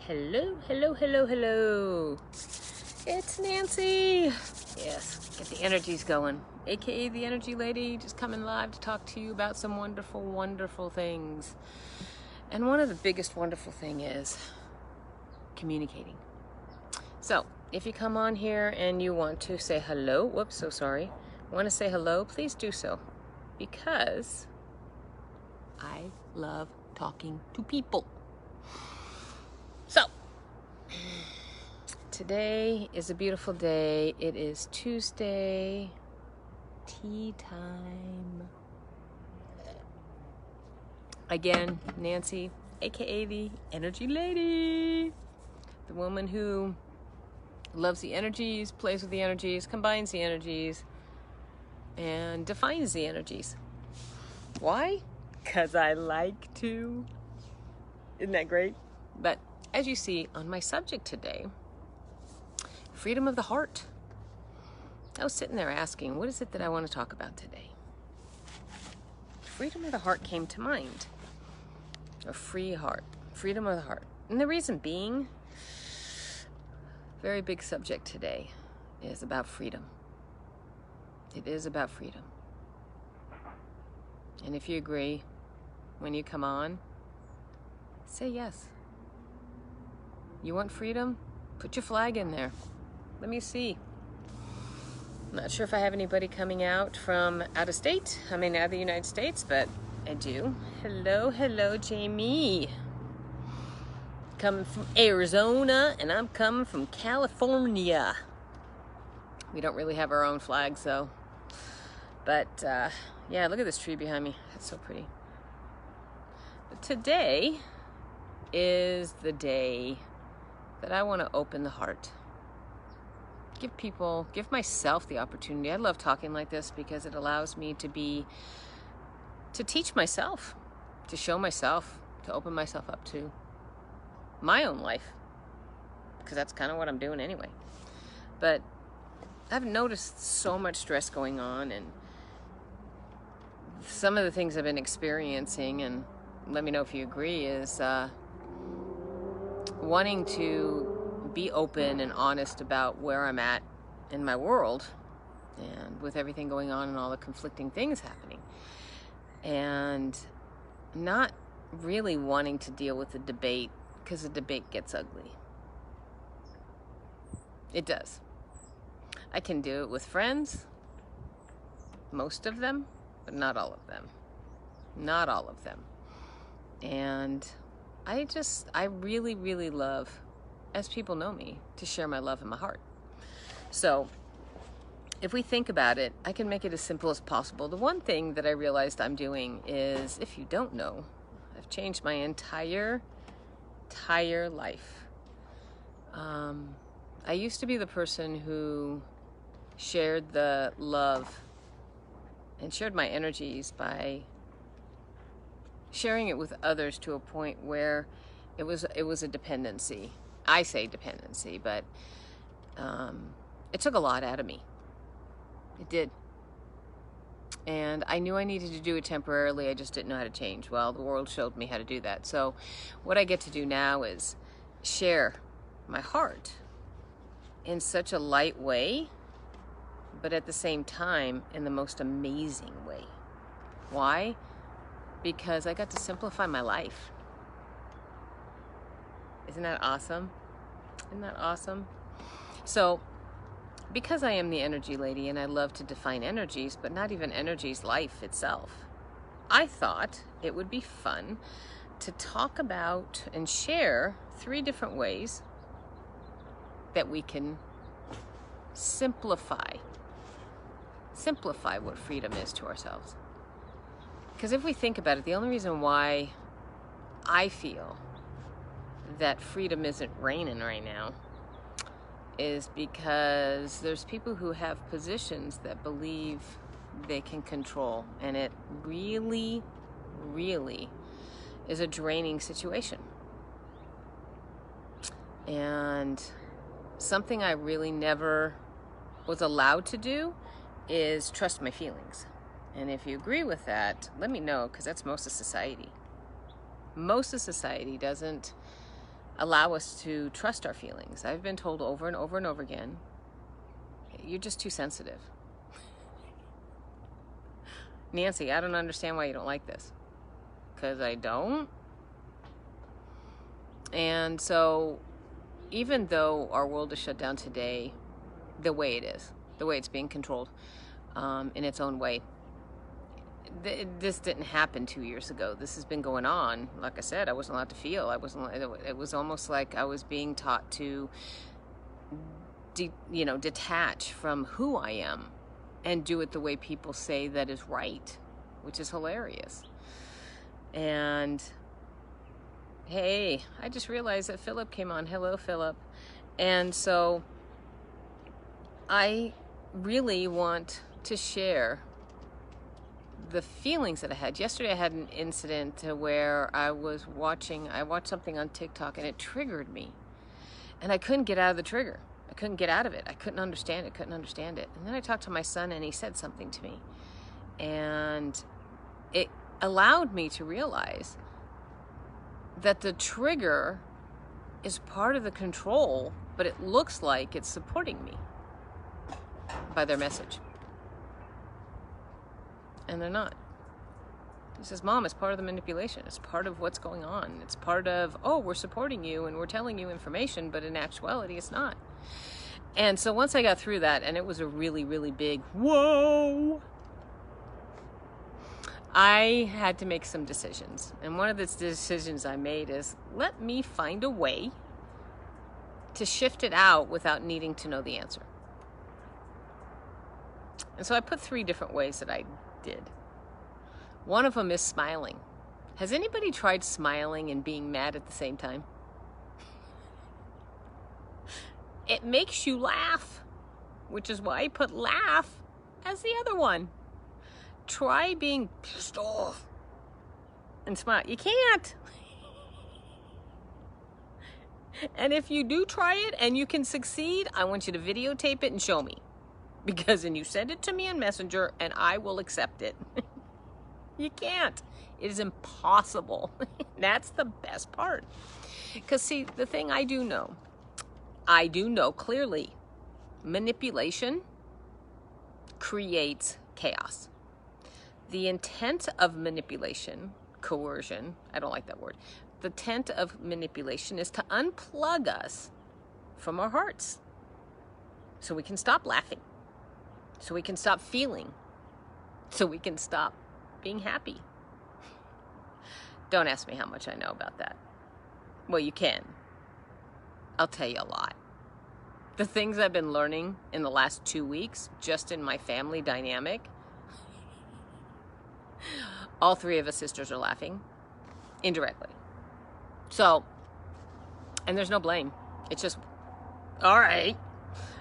Hello, hello, hello, hello. It's Nancy. Yes, get the energies going. AKA the Energy Lady, just coming live to talk to you about some wonderful, wonderful things. And one of the biggest wonderful thing is communicating. So, if you come on here and you want to say hello, whoops, so sorry. Want to say hello, please do so. Because I love talking to people. So, today is a beautiful day. It is Tuesday, tea time. Again, Nancy, aka the Energy Lady, the woman who loves the energies, plays with the energies, combines the energies, and defines the energies. Why? Because I like to. Isn't that great? But as you see on my subject today, freedom of the heart. I was sitting there asking, what is it that I want to talk about today? Freedom of the heart came to mind. A free heart. Freedom of the heart. And the reason being, very big subject today is about freedom. It is about freedom. And if you agree, when you come on, say yes. You want freedom? Put your flag in there. Let me see. I'm not sure if I have anybody coming out from out of state. I mean, out of the United States, but I do. Hello, hello, Jamie. Coming from Arizona, and I'm coming from California. We don't really have our own flags, though. But, yeah, look at this tree behind me. That's so pretty. But today is the day that I want to open the heart. Give myself the opportunity. I love talking like this because it allows me to teach myself, to show myself, to open myself up to my own life. Because that's kind of what I'm doing anyway. But I've noticed so much stress going on, and some of the things I've been experiencing, and let me know if you agree, is wanting to be open and honest about where I'm at in my world and with everything going on and all the conflicting things happening, and not really wanting to deal with the debate, because the debate gets ugly. It does. I can do it with friends, most of them, but not all of them. Not all of them. And I really, really love, as people know me, to share my love and my heart. So if we think about it, I can make it as simple as possible. The one thing that I realized I'm doing is, if you don't know, I've changed my entire life. I used to be the person who shared the love and shared my energies by sharing it with others to a point where it was a dependency. I say dependency, but it took a lot out of me. It did. And I knew I needed to do it temporarily. I just didn't know how to change. Well, the world showed me how to do that. So what I get to do now is share my heart in such a light way, but at the same time in the most amazing way. Why? Because I got to simplify my life. Isn't that awesome? Isn't that awesome? So, because I am the Energy Lady and I love to define energies, but not even energies, life itself, I thought it would be fun to talk about and share 3 different ways that we can simplify what freedom is to ourselves. Because if we think about it, the only reason why I feel that freedom isn't reigning right now is because there's people who have positions that believe they can control, and it really, really is a draining situation. And something I really never was allowed to do is trust my feelings. And if you agree with that, let me know, because that's most of society. Most of society doesn't allow us to trust our feelings. I've been told over and over and over again, you're just too sensitive. Nancy, I don't understand why you don't like this. Because I don't. And so, even though our world is shut down today, the way it is, the way it's being controlled in its own way, this didn't happen 2 years ago. This has been going on. Like I said, I wasn't allowed to feel. It was almost like I was being taught to, detach from who I am and do it the way people say that is right, which is hilarious. And hey, I just realized that Philip came on. Hello, Philip. And so I really want to share the feelings that I had. Yesterday I had an incident where I watched something on TikTok and it triggered me. And I couldn't get out of the trigger. I couldn't get out of it. I couldn't understand it. And then I talked to my son and he said something to me. And it allowed me to realize that the trigger is part of the control, but it looks like it's supporting me by their message. And they're not. He says, Mom, it's part of the manipulation. It's part of what's going on. It's part of, we're supporting you and we're telling you information, but in actuality, it's not. And so once I got through that, and it was a really, really big whoa, I had to make some decisions. And one of the decisions I made is, let me find a way to shift it out without needing to know the answer. And so I put 3 different ways that I did. One of them is smiling. Has anybody tried smiling and being mad at the same time? It makes you laugh, which is why I put laugh as the other one. Try being pissed off and smile. You can't. And if you do try it and you can succeed, I want you to videotape it and show me. Because then you send it to me on Messenger and I will accept it. You can't. It is impossible. That's the best part. Because see, the thing I do know clearly, manipulation creates chaos. The intent of manipulation, coercion, I don't like that word. The intent of manipulation is to unplug us from our hearts so we can stop laughing. So we can stop feeling. So we can stop being happy. Don't ask me how much I know about that. Well, you can. I'll tell you a lot. The things I've been learning in the last 2 weeks, just in my family dynamic, all 3 of us sisters are laughing indirectly. So, and there's no blame. It's just, all right.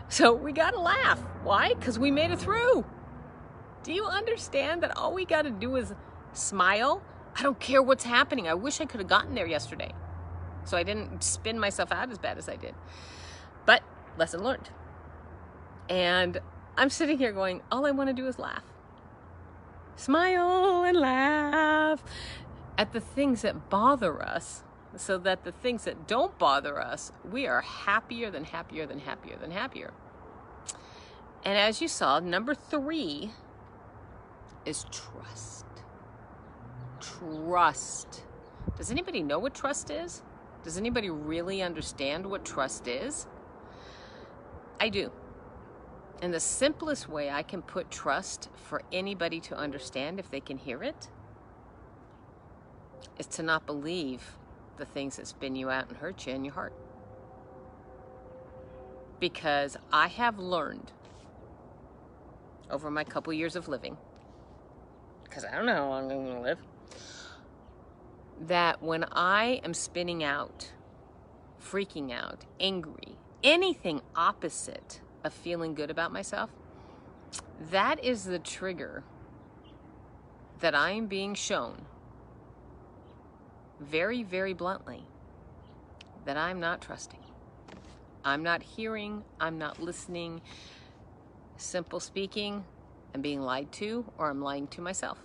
So we gotta laugh. Why? Because we made it through. Do you understand that all we gotta do is smile? I don't care what's happening. I wish I could have gotten there yesterday, so I didn't spin myself out as bad as I did. But lesson learned. And I'm sitting here going, all I want to do is laugh. Smile and laugh at the things that bother us, so that the things that don't bother us, we are happier than happier than happier than happier. And as you saw, number 3 is trust. Trust. Does anybody know what trust is? Does anybody really understand what trust is? I do. And the simplest way I can put trust for anybody to understand, if they can hear it, is to not believe the things that spin you out and hurt you in your heart. Because I have learned over my couple years of living, because I don't know how long I'm going to live, that when I am spinning out, freaking out, angry, anything opposite of feeling good about myself, that is the trigger that I am being shown very, very bluntly that I'm not trusting. I'm not hearing, I'm not listening. Simple speaking, I'm being lied to, or I'm lying to myself.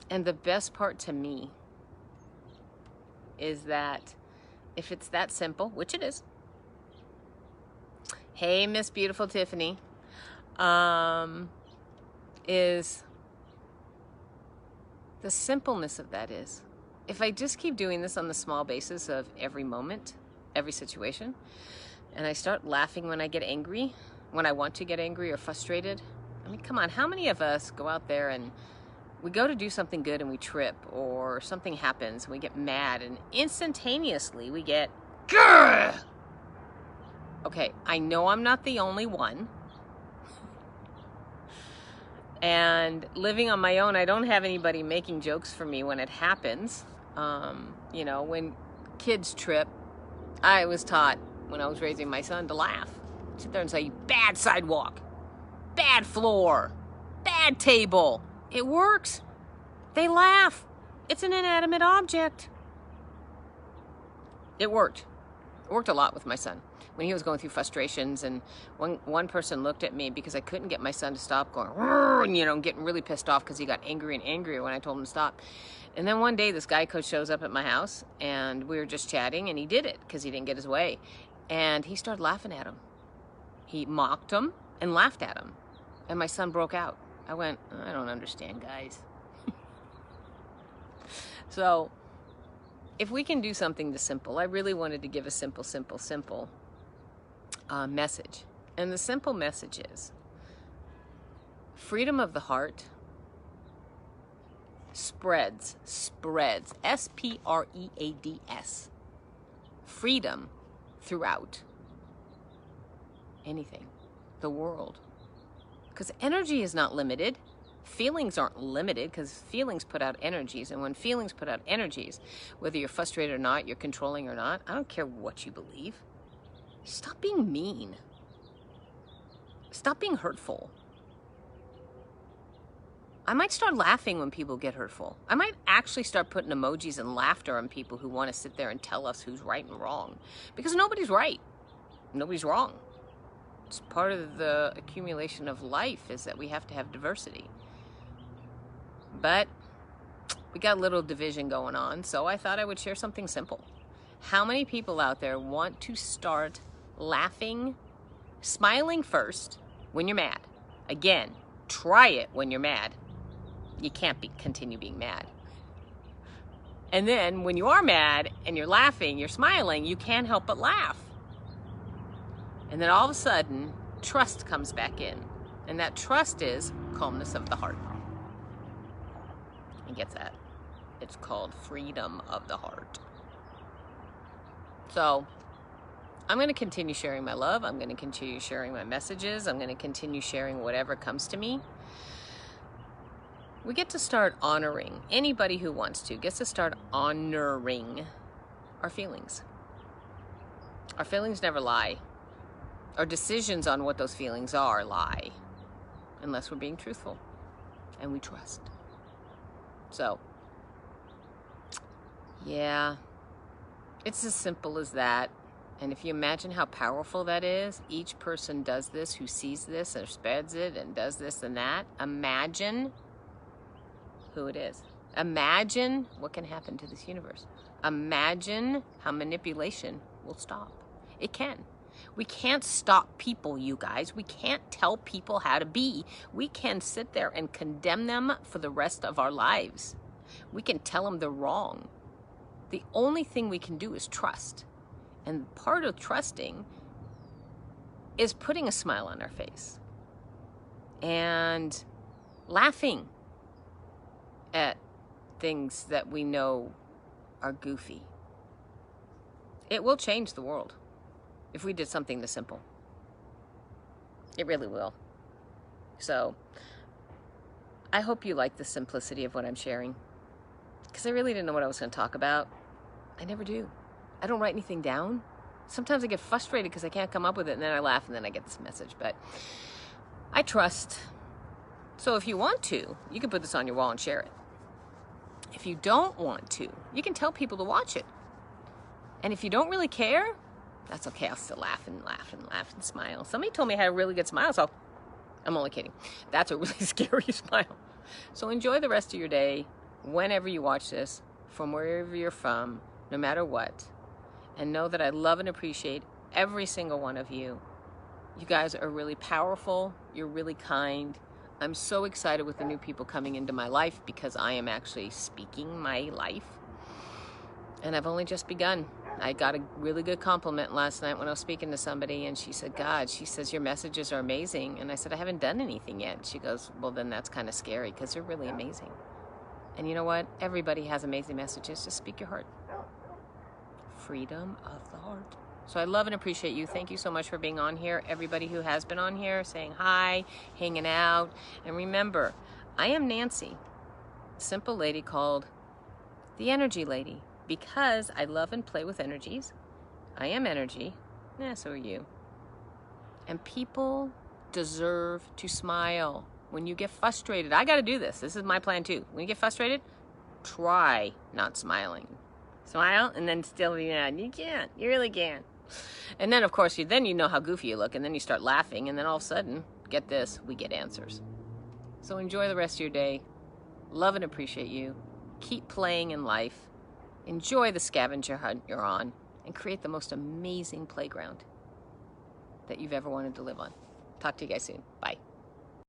And the best part to me is that if it's that simple, which it is. Hey, Miss Beautiful Tiffany, is the simpleness of that is, if I just keep doing this on the small basis of every moment, every situation, and I start laughing when I get angry, when I want to get angry or frustrated. I mean, come on, how many of us go out there and we go to do something good and we trip, or something happens and we get mad, and instantaneously we get, grr! Okay, I know I'm not the only one. And living on my own, I don't have anybody making jokes for me when it happens. You know, when kids trip, I was taught when I was raising my son to laugh. Sit there and say, bad sidewalk, bad floor, bad table. It works. They laugh. It's an inanimate object. It worked. It worked a lot with my son when he was going through frustrations, and one person looked at me because I couldn't get my son to stop going, and, you know, getting really pissed off because he got angry and angrier when I told him to stop. And then one day this guy coach shows up at my house and we were just chatting, and he did it because he didn't get his way. And he started laughing at him. He mocked him and laughed at him. And my son broke out. I went, I don't understand, guys. So if we can do something this simple, I really wanted to give a simple message. And the simple message is freedom of the heart spreads, S-P-R-E-A-D-S, freedom throughout anything, the world. Because energy is not limited. Feelings aren't limited, because feelings put out energies. And when feelings put out energies, whether you're frustrated or not, you're controlling or not, I don't care what you believe. Stop being mean. Stop being hurtful. I might start laughing when people get hurtful. I might actually start putting emojis and laughter on people who want to sit there and tell us who's right and wrong. Because nobody's right. Nobody's wrong. It's part of the accumulation of life, is that we have to have diversity. But we got a little division going on, so I thought I would share something simple. How many people out there want to start laughing, smiling first when you're mad? Again, try it when you're mad. You can't continue being mad. And then when you are mad and you're laughing, you're smiling, you can't help but laugh. And then all of a sudden, trust comes back in. And that trust is calmness of the heart. And gets that? It's called freedom of the heart. So I'm going to continue sharing my love. I'm going to continue sharing my messages. I'm going to continue sharing whatever comes to me. We get to start honoring, anybody who wants to gets to start honoring our feelings. Our feelings never lie. Our decisions on what those feelings are lie, unless we're being truthful and we trust. So, yeah, it's as simple as that. And if you imagine how powerful that is, each person does this who sees this or spreads it and does this and that. Imagine who it is. Imagine what can happen to this universe. Imagine how manipulation will stop. It can. We can't stop people, you guys. We can't tell people how to be. We can sit there and condemn them for the rest of our lives. We can tell them they're wrong. The only thing we can do is trust. And part of trusting is putting a smile on our face and laughing at things that we know are goofy. It will change the world if we did something this simple. It really will. So I hope you like the simplicity of what I'm sharing, because I really didn't know what I was going to talk about. I never do. I don't write anything down. Sometimes I get frustrated because I can't come up with it, and then I laugh, and then I get this message. But I trust. So if you want to, you can put this on your wall and share it. If you don't want to, you can tell people to watch it. And if you don't really care, that's okay. I'll still laugh and laugh and laugh and smile. Somebody told me I had a really good smile, so I'm only kidding. That's a really scary smile. So enjoy the rest of your day, whenever you watch this, from wherever you're from. no matter what. And know that I love and appreciate every single one of you. You guys are really powerful. You're really kind. I'm so excited with the new people coming into my life because I am actually speaking my life. And I've only just begun. I got a really good compliment last night when I was speaking to somebody, and she said, God, she says, your messages are amazing. And I said, I haven't done anything yet. She goes, well, then that's kind of scary because they're really amazing. And you know what? Everybody has amazing messages. Just speak your heart. Freedom of the heart. So I love and appreciate you. Thank you so much for being on here. Everybody who has been on here, saying hi, hanging out. And remember, I am Nancy, a simple lady called the Energy Lady, because I love and play with energies. I am energy. Yeah, so are you. And people deserve to smile. When you get frustrated, I got to do this. This is my plan too. When you get frustrated, try not smiling. Smile and then still be mad. You can't. You really can't. And then, of course, you know how goofy you look, and then you start laughing, and then all of a sudden, get this, we get answers. So enjoy the rest of your day. Love and appreciate you. Keep playing in life. Enjoy the scavenger hunt you're on, and create the most amazing playground that you've ever wanted to live on. Talk to you guys soon. Bye.